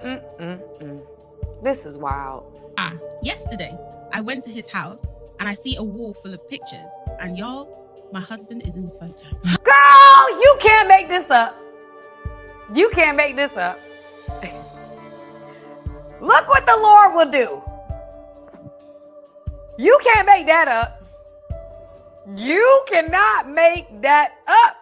This is wild. Yesterday, I went to his house and I see a wall full of pictures. And y'all, my husband is in the photo. Girl, you can't make this up. You can't make this up. Look what the Lord will do. You can't make that up. You cannot make that up.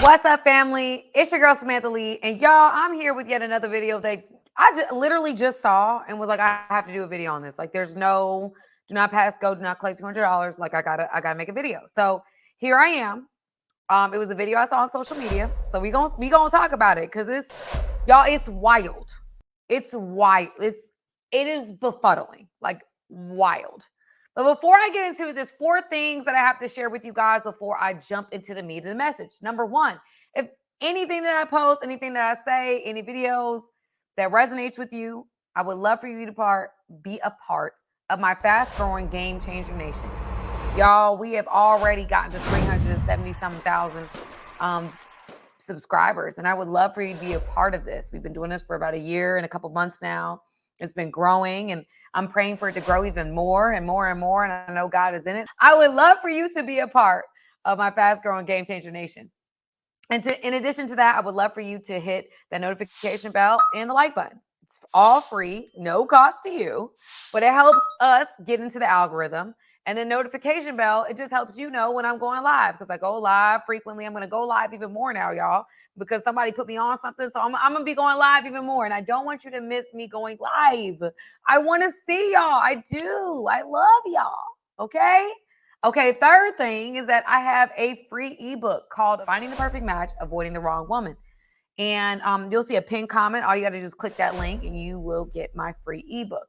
What's up, family? It's your girl, Samantha Lee. And y'all, I'm here with yet another video that I literally just saw and was like, I have to do a video on this. Like, there's no, do not pass go, do not collect $200. Like, I gotta make a video. So here I am. It was a video I saw on social media. So we gonna talk about it because it's wild. It's wild. It is befuddling, like wild. But before I get into it, there's 4 things that I have to share with you guys before I jump into the meat of the message. Number 1, if anything that I post, anything that I say, any videos that resonates with you, I would love for you to be a part of my fast-growing Game Changer Nation. Y'all, we have already gotten to 370-something thousand subscribers, and I would love for you to be a part of this. We've been doing this for about a year and a couple months now. It's been growing, and I'm praying for it to grow even more and more and more, and I know God is in it. I would love for you to be a part of my fast-growing Game Changer Nation. And in addition to that, I would love for you to hit that notification bell and the like button. It's all free, no cost to you, but it helps us get into the algorithm. And the notification bell, it just helps you know when I'm going live, because I go live frequently. I'm going to go live even more now, y'all, because somebody put me on something. So I'm going to be going live even more. And I don't want you to miss me going live. I want to see y'all. I do. I love y'all. Okay? Okay, third thing is that I have a free ebook called Finding the Perfect Match, Avoiding the Wrong Woman. And you'll see a pinned comment. All you got to do is click that link and you will get my free ebook.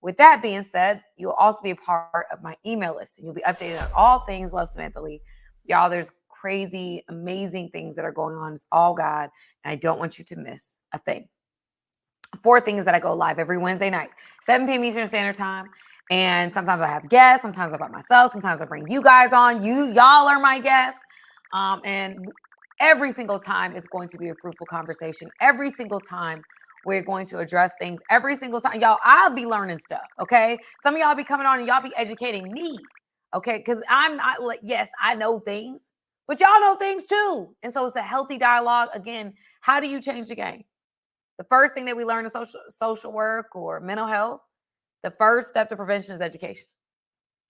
With that being said, you'll also be a part of my email list, and you'll be updated on all things Love Samantha Lee. Y'all, there's crazy, amazing things that are going on. It's all God, and I don't want you to miss a thing. 4 things that I go live every Wednesday night, 7 p.m. Eastern Standard Time. And sometimes I have guests, sometimes I'm by myself, sometimes I bring you guys on. Y'all are my guests. And every single time is going to be a fruitful conversation. Every single time we're going to address things. Every single time. Y'all, I'll be learning stuff, okay? Some of y'all be coming on and y'all be educating me, okay? Because I'm not like, yes, I know things, but y'all know things too. And so it's a healthy dialogue. Again, how do you change the game? The first thing that we learn in social work or mental health, the first step to prevention is education.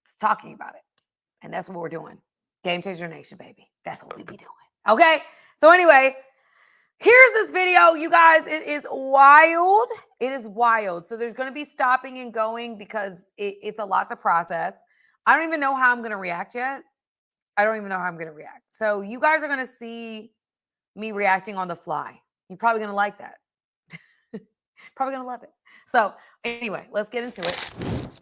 It's talking about it. And that's what we're doing. Game Changer Nation, baby. That's what we be doing. Okay? So anyway, here's this video, you guys. It is wild. It is wild. So there's going to be stopping and going because it's a lot to process. I don't even know how I'm going to react yet. I don't even know how I'm going to react. So you guys are going to see me reacting on the fly. You're probably going to like that. Probably going to love it. So anyway, let's get into it.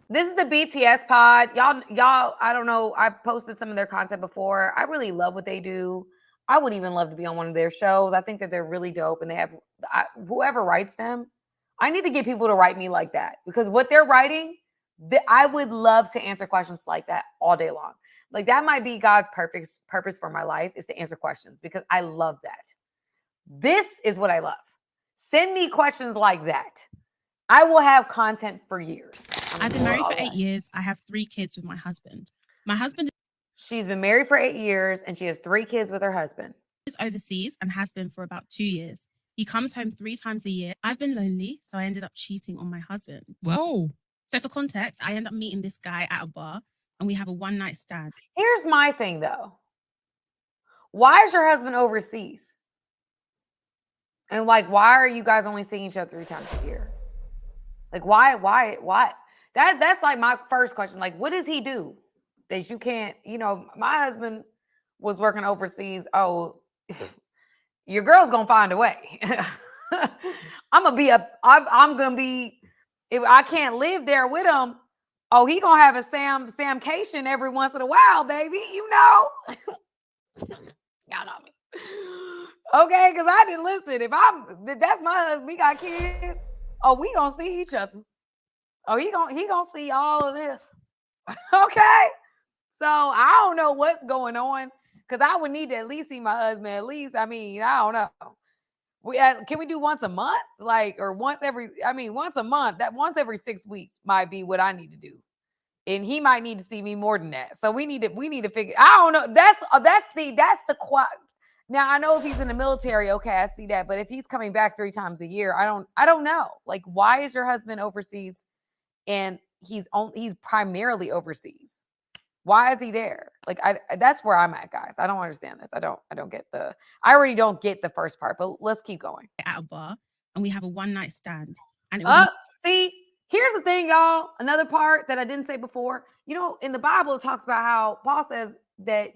This is the BTS pod. Y'all, I don't know. I've posted some of their content before. I really love what they do. I would even love to be on one of their shows. I think that they're really dope, and they have whoever writes them. I need to get people to write me like that, because what they're writing, I would love to answer questions like that all day long. Like, that might be God's purpose for my life, is to answer questions, because I love that. This is what I love. Send me questions like that. I will have content for years. I've been married for 8 years. I have 3 kids with my husband. My husband She's been married for 8 years, and she has 3 kids with her husband. Is overseas and has been for about 2 years. He comes home 3 times a year. I've been lonely, so I ended up cheating on my husband. Whoa. So for context, I end up meeting this guy at a bar, and we have a one-night stand. Here's my thing, though. Why is your husband overseas? And like, why are you guys only seeing each other 3 times a year? Like, why? That's like my first question. Like, what does he do? that you can't, my husband was working overseas. Oh, your girl's gonna find a way. I'm gonna be, if I can't live there with him, oh, he gonna have a Samcation every once in a while, baby. Y'all know me. Okay, because I didn't listen. That's my husband, we got kids. Oh, we gonna see each other. Oh, he gonna see all of this. Okay. So I don't know what's going on, because I would need to at least see my husband. At least, I don't know. Can we do once a month? Or once a month. That once every 6 weeks might be what I need to do. And he might need to see me more than that. So we need to figure. I don't know. That's the Now I know if he's in the military, okay, I see that. But if he's coming back 3 times a year, I don't know. Like, why is your husband overseas and he's primarily overseas? Why is he there? Like, that's where I'm at, guys. I don't understand this. I already don't get the first part, but let's keep going. At a bar, and we have a one night stand. And it was see, here's the thing, y'all. Another part that I didn't say before. In the Bible, it talks about how Paul says that,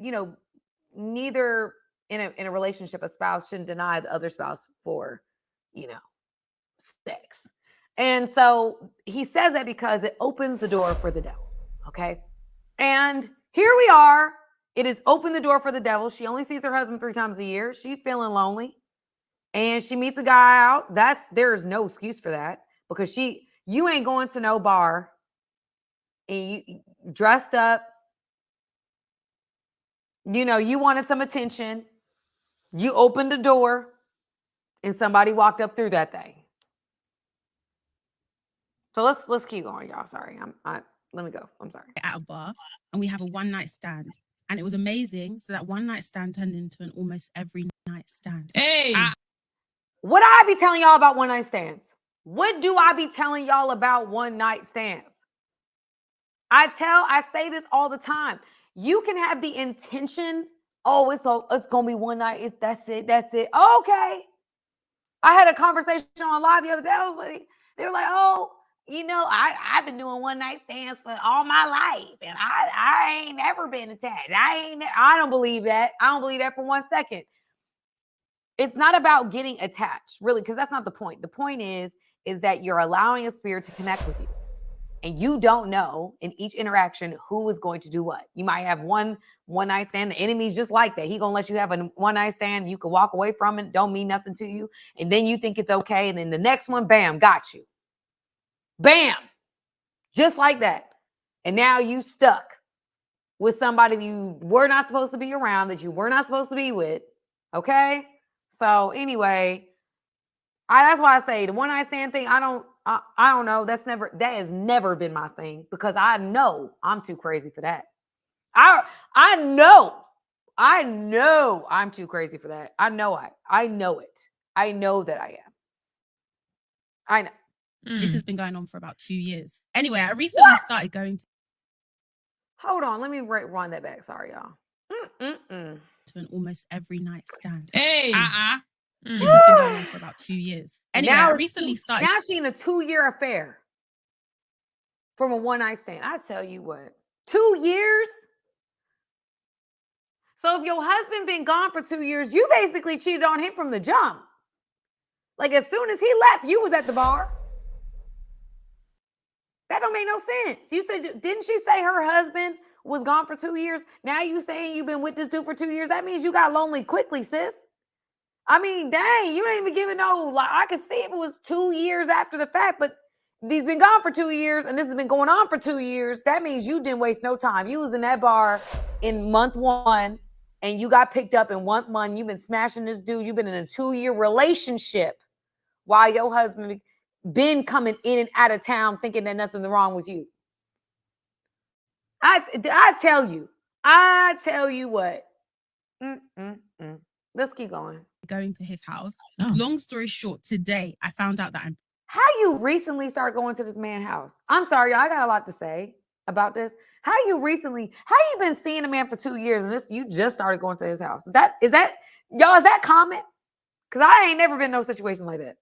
neither in a relationship, a spouse shouldn't deny the other spouse for, sex. And so he says that because it opens the door for the devil. Okay. And here we are. It has opened the door for the devil. She only sees her husband 3 times a year. She's feeling lonely. And she meets a guy out. There's no excuse for that, because you ain't going to no bar and you dressed up. You wanted some attention. You opened the door and somebody walked up through that thing. So let's keep going, y'all. Sorry. Let me go. I'm sorry. At a bar, and we have a one night stand. And it was amazing. So that one night stand turned into an almost every night stand. Hey! What I be telling y'all about one night stands? What do I be telling y'all about one night stands? I say this all the time. You can have the intention, it's going to be one night. That's it. Okay. I had a conversation on live the other day. They were like, oh, I've been doing one night stands for all my life, and I ain't never been attached. I don't believe that. I don't believe that for 1 second. It's not about getting attached, really, because that's not the point. The point is that you're allowing a spirit to connect with you. And you don't know in each interaction who is going to do what. You might have one night stand. The enemy's just like that. He gonna let you have a one night stand. You can walk away from it. Don't mean nothing to you. And then you think it's okay. And then the next one, bam, got you. Bam. Just like that. And now you stuck with somebody you were not supposed to be around, that you were not supposed to be with. Okay? So anyway, that's why I say the one night stand thing, I don't know. That has never been my thing, because I know I'm too crazy for that. I know I'm too crazy for that. I know it. I know that I am. I know. This has been going on for about 2 years. Anyway, I recently started going to. Hold on. Let me run that back. Sorry, y'all. To an almost every night stand. Hey! This has been going on for about 2 years. Anyway, I recently started. Now she's in a 2-year affair from a one night stand. I tell you what, 2 years. So if your husband been gone for 2 years, you basically cheated on him from the jump. Like, as soon as he left, you was at the bar. That don't make no sense. You said, didn't she say her husband was gone for 2 years? Now you saying you've been with this dude for 2 years? That means you got lonely quickly, sis. Dang, you ain't even giving no, I could see if it was 2 years after the fact, but he's been gone for 2 years and this has been going on for 2 years. That means you didn't waste no time. You was in that bar in month 1 and you got picked up in 1 month. You've been smashing this dude. You've been in a 2-year relationship while your husband been coming in and out of town thinking that nothing's wrong with you. I tell you what. Let's keep going to his house. Long story short, today I found out that How you recently start going to this man's house? I'm sorry, y'all, I got a lot to say about this. How you been seeing a man for 2 years and you just started going to his house? Is that y'all, is that common? Because I ain't never been in no situation like that.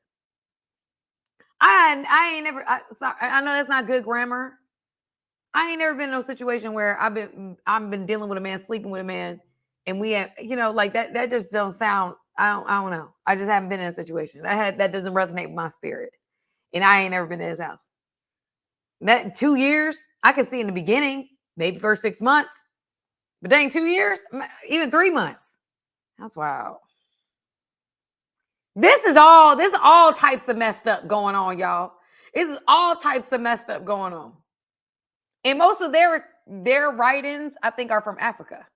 I ain't never, sorry, I know that's not good grammar, I ain't never been in no situation where I've been dealing with a man, sleeping with a man, and we have, like that. That just don't sound. I don't know. I just haven't been in a situation that doesn't resonate with my spirit, and I ain't never been to his house. That 2 years, I could see in the beginning, maybe first 6 months, but dang, 2 years, even 3 months. That's wild. This is all types of messed up going on, y'all. This is all types of messed up going on. And most of their write-ins, I think, are from Africa,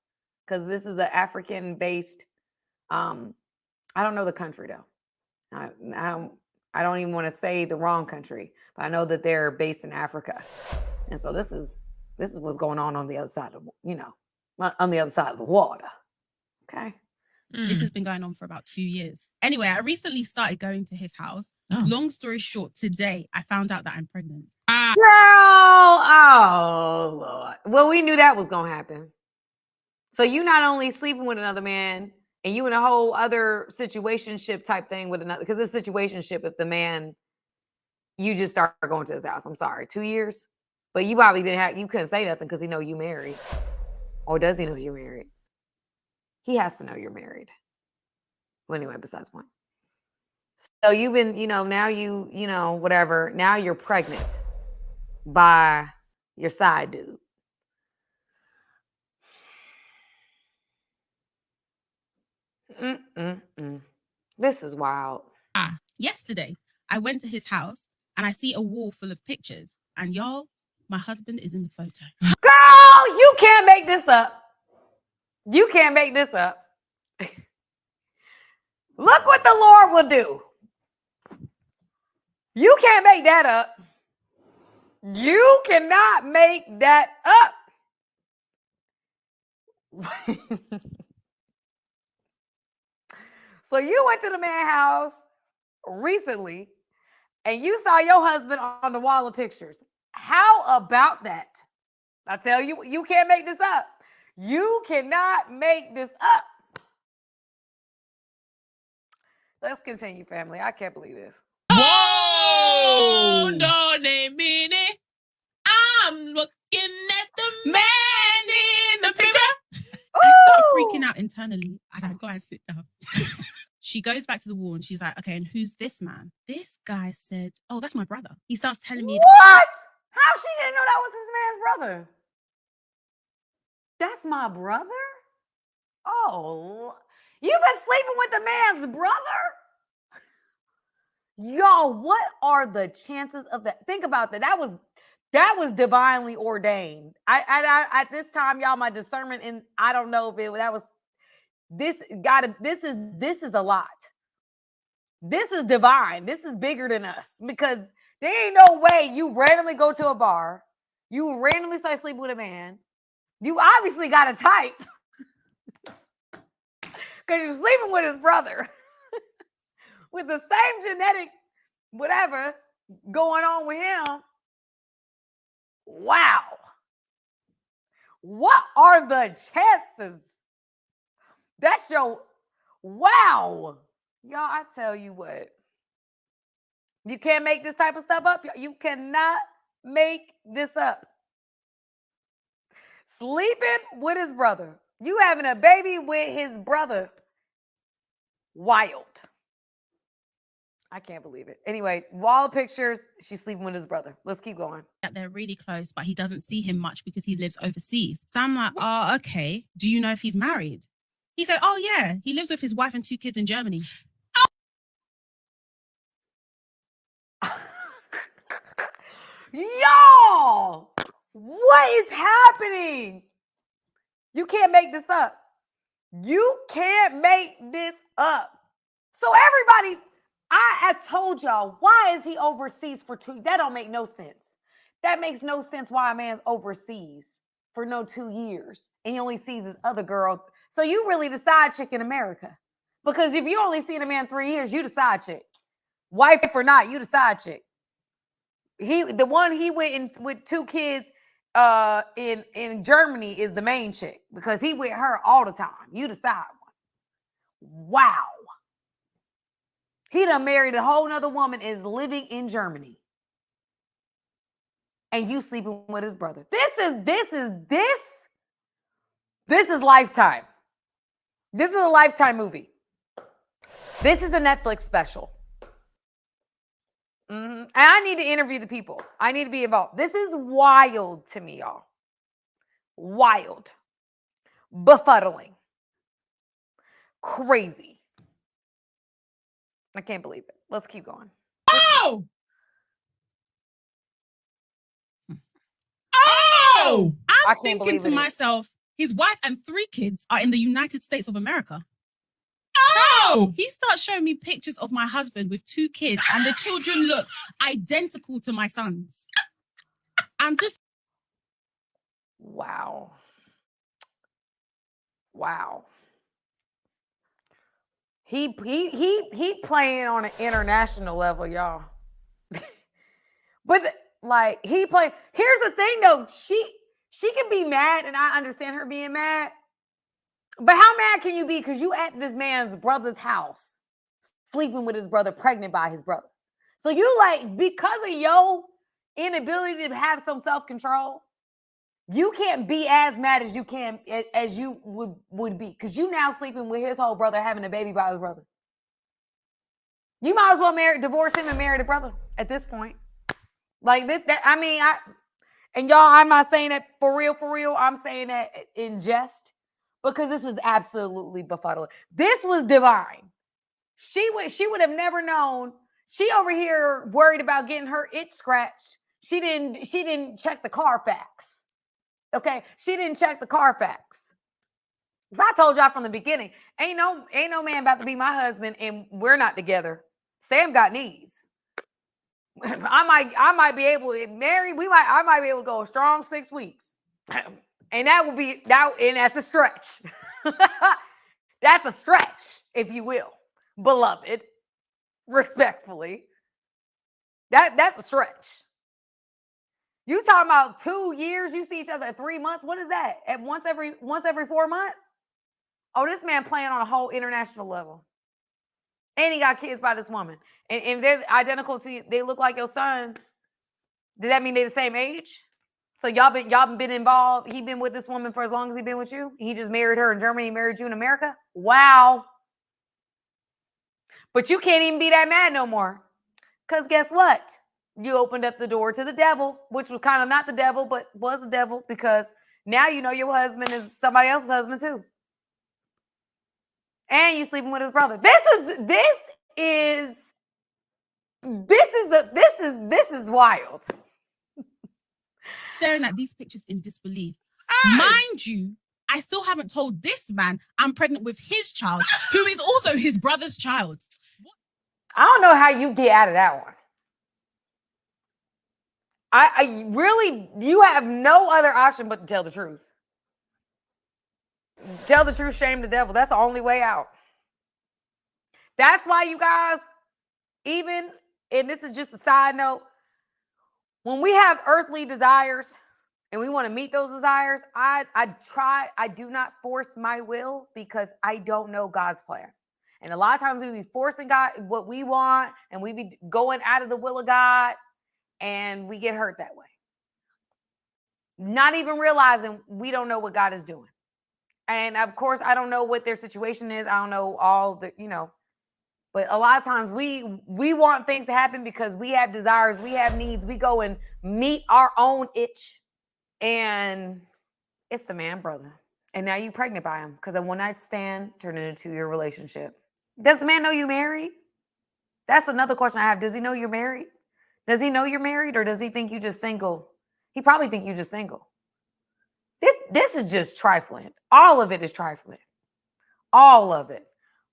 because this is an African-based. I don't know the country though. I don't even want to say the wrong country, but I know that they're based in Africa, and so this is what's going on the other side of on the other side of the water. Okay. This has been going on for about 2 years. Anyway, I recently started going to his house. Oh. Long story short, today I found out that I'm pregnant. Girl, oh Lord. Well, we knew that was gonna happen. So you not only sleeping with another man, and you in a whole other situationship type thing with another, because it's situationship if the man, you just start going to his house. I'm sorry, 2 years, but you probably you couldn't say nothing because he know you married, or does he know you're married? He has to know you're married. Well, anyway, besides point. So you've been, now whatever. Now you're pregnant by your side dude. This is wild. Yesterday, I went to his house and I see a wall full of pictures. And y'all, my husband is in the photo. Girl, you can't make this up. You can't make this up. Look what the Lord will do. You can't make that up. You cannot make that up. So you went to the man's house recently and you saw your husband on the wall of pictures. How about that? I tell you, you can't make this up. You cannot make this up. Let's continue, family. I can't believe this. Whoa! Don't mean it. I'm looking at the man in the picture. I start freaking out internally and I go and sit down. She goes back to the wall and she's like, okay, and who's this man? This guy said, oh, that's my brother. He starts telling me. What? How she didn't know that was his man's brother? That's my brother? Oh, you've been sleeping with the man's brother? Y'all, what are the chances of that? Think about that. That was divinely ordained. I at this time, y'all, my discernment, and I don't know if that was this is a lot. This is divine. This is bigger than us, because there ain't no way you randomly go to a bar, you randomly start sleeping with a man. You obviously got a type because you're sleeping with his brother with the same genetic whatever going on with him. Wow. What are the chances? That's your wow. Y'all, I tell you what. You can't make this type of stuff up. You cannot make this up. Sleeping with his brother. You having a baby with his brother. Wild. I can't believe it. Anyway, wall pictures, she's sleeping with his brother. Let's keep going. They're really close, but he doesn't see him much because he lives overseas. So I'm like, oh, okay. Do you know if he's married? He said, oh, yeah. He lives with his wife and 2 kids in Germany. Y'all, what is happening? You can't make this up. You can't make this up. So everybody, I told y'all, why is he overseas for 2? That don't make no sense. That makes no sense why a man's overseas for 2 years and he only sees his other girl. So you really the side chick in America. Because if you only seen a man 3 years, you the side chick. Wife or not, you the side chick. The one he went in with 2 kids in Germany is the main chick, because he with her all the time. You the side one. Wow. He done married a whole nother woman, is living in Germany. and you sleeping with his brother. This is Lifetime. This is a Lifetime movie. This is a Netflix special. And I need to interview the people. I need to be involved. This is wild to me, y'all. Wild. Befuddling. Crazy. I can't believe it. Let's keep going. Oh! Oh! I'm thinking to myself, his wife and 3 kids are in the United States of America. Oh! He starts showing me pictures of my husband with 2 kids, and the children look identical to my sons. I'm just... Wow. He playing on an international level, y'all. But like he play. Here's the thing, though. She can be mad, and I understand her being mad. But how mad can you be? Because you at this man's brother's house, sleeping with his brother, pregnant by his brother. So you like, because of your inability to have some self-control, you can't be as mad as you would be. Because you now sleeping with his whole brother, having a baby by his brother. You might as well divorce him and marry the brother at this point. Like and y'all, I'm not saying that for real. I'm saying that in jest. Because this is absolutely befuddling. This was divine. She would have never known. She over here worried about getting her itch scratched. She didn't check the Carfax. Okay, she didn't check the Carfax. Because I told y'all from the beginning, ain't no man about to be my husband, and we're not together. Sam got knees. I might be able to marry. I might be able to go a strong 6 weeks. And that's a stretch. That's a stretch, if you will, beloved. Respectfully. That's a stretch. You talking about 2 years, you see each other at 3 months? What is that? At once every 4 months? Oh, this man playing on a whole international level. And he got kids by this woman. And they're identical to you. They look like your sons. Does that mean they're the same age? So y'all been involved. He been with this woman for as long as he been with you. He just married her in Germany. He married you in America. Wow. But you can't even be that mad no more. Because guess what? You opened up the door to the devil, which was kind of not the devil, but was the devil, because now you know your husband is somebody else's husband too. And you sleeping with his brother. This is wild. Staring at these pictures in disbelief. Mind you, I still haven't told this man I'm pregnant with his child, who is also his brother's child. I don't know how you get out of that one. I really, you have no other option but to tell the truth. Tell the truth, shame the devil. That's the only way out. That's why you guys, and this is just a side note, when we have earthly desires and we want to meet those desires, I do not force my will, because I don't know God's plan. And a lot of times we be forcing God what we want, and we be going out of the will of God, and we get hurt that way. Not even realizing we don't know what God is doing. And of course, I don't know what their situation is. I don't know all the, but a lot of times we want things to happen because we have desires, we have needs. We go and meet our own itch, and it's the man brother. And now you pregnant by him because a one-night stand turned into your relationship. Does the man know you married? That's another question I have. Does he know you're married? Does he know you're married, or does he think you just single? He probably think you just single. This is just trifling. All of it is trifling. All of it.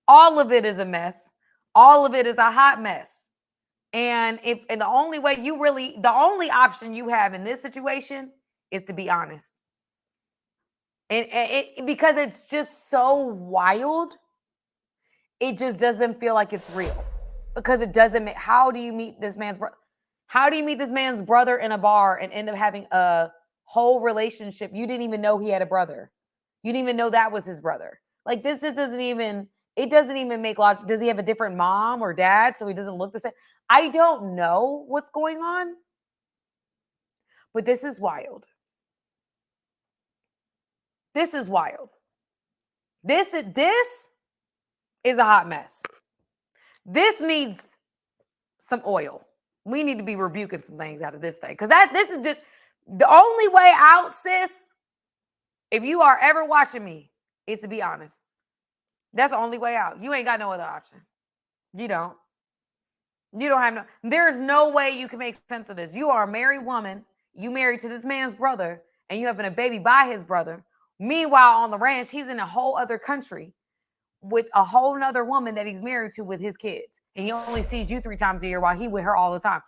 All of it is a mess. All of it is a hot mess. And the only option you have in this situation is to be honest. And because it's just so wild, it just doesn't feel like it's real. Because it doesn't make, how do you meet this man's brother in a bar and end up having a whole relationship? You didn't even know he had a brother. You didn't even know that was his brother. Like, this just doesn't even make logic. Does he have a different mom or dad so he doesn't look the same? I don't know what's going on. But this is wild. This is wild. This is a hot mess. This needs some oil. We need to be rebuking some things out of this thing. Because this is just the only way out, sis. If you are ever watching me, is to be honest. That's the only way out. You ain't got no other option. You don't. You don't have no. There's no way you can make sense of this. You are a married woman. You married to this man's brother, and you having a baby by his brother. Meanwhile, on the ranch, he's in a whole other country with a whole nother woman that he's married to with his kids. And he only sees you 3 times a year while he with her all the time.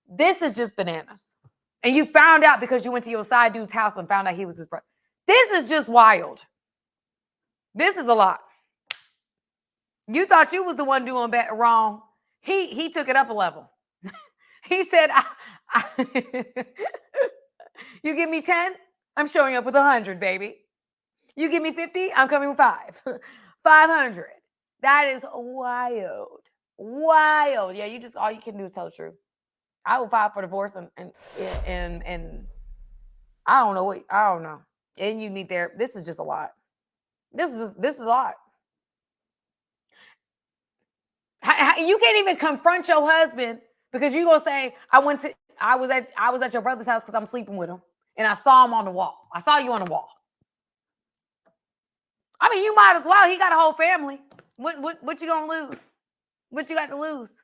This is just bananas. And you found out because you went to your side dude's house and found out he was his brother. This is just wild. This is a lot. You thought you was the one doing wrong. He took it up a level. He said, you give me 10, I'm showing up with 100, baby. You give me 50, I'm coming with 5. 500. That is wild. Wild. Yeah, you just all you can do is tell the truth. I will file for divorce and I don't know I don't know. And you need therapy. This is just a lot. This is a lot. You can't even confront your husband because you're gonna say, I was at your brother's house because I'm sleeping with him and I saw him on the wall. I saw you on the wall. I mean, you might as well. He got a whole family. What you gonna lose? What you got to lose?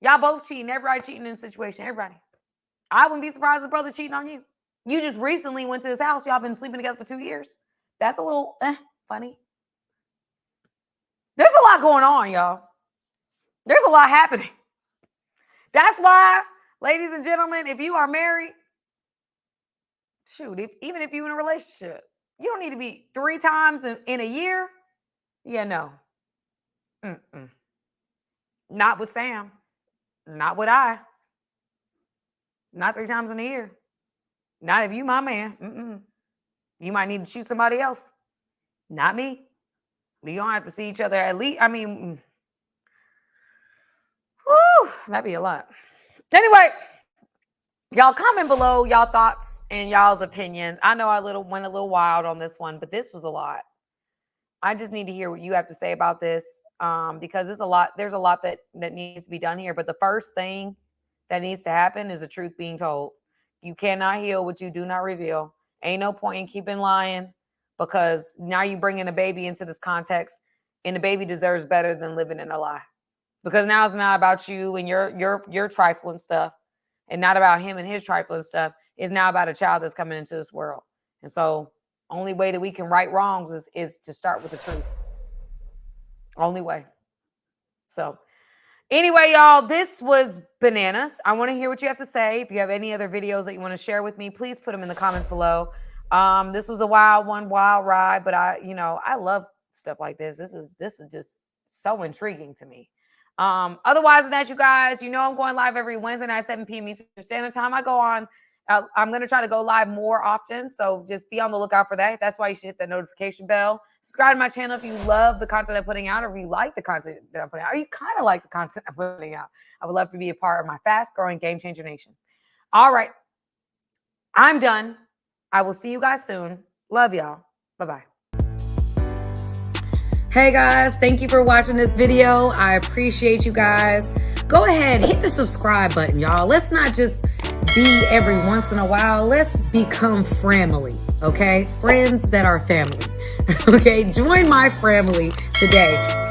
Y'all both cheating. Everybody cheating in the situation. Everybody. I wouldn't be surprised if brother cheating on you. You just recently went to his house. Y'all been sleeping together for 2 years. That's a little funny. There's a lot going on, y'all. There's a lot happening. That's why, ladies and gentlemen, if you are married, shoot, even if you're in a relationship, you don't need to be 3 times in a year. Yeah, no. Not with Sam. Not with I. Not 3 times in a year. Not if you my man. You might need to shoot somebody else. Not me. We don't have to see each other at least. I mean, whew, that'd be a lot. Anyway, y'all comment below y'all thoughts and y'all's opinions. I know I went a little wild on this one, but this was a lot. I just need to hear what you have to say about this because there's a lot that needs to be done here. But the first thing that needs to happen is the truth being told. You cannot heal what you do not reveal. Ain't no point in keeping lying because now you bringing a baby into this context and the baby deserves better than living in a lie. Because now it's not about you and your trifling stuff and not about him and his trifling stuff. It's now about a child that's coming into this world. And so only way that we can right wrongs is to start with the truth. Only way. So anyway, y'all, this was bananas. I want to hear what you have to say. If you have any other videos that you want to share with me, please put them in the comments below. This was a wild ride, but I love stuff like this. This is just so intriguing to me. Otherwise than that, you guys, I'm going live every Wednesday night, 7 p.m. Eastern Standard Time. I go on. I'm going to try to go live more often, so just be on the lookout for that. That's why you should hit that notification bell. Subscribe to my channel if you love the content I'm putting out, or if you like the content that I'm putting out, or you kind of like the content I'm putting out. I would love to be a part of my fast-growing Game Changer Nation. All right. I'm done. I will see you guys soon. Love y'all. Bye-bye. Hey, guys. Thank you for watching this video. I appreciate you guys. Go ahead. Hit the subscribe button, y'all. Let's not just be every once in a while. Let's become family, okay? Friends that are family, okay? Join my family today.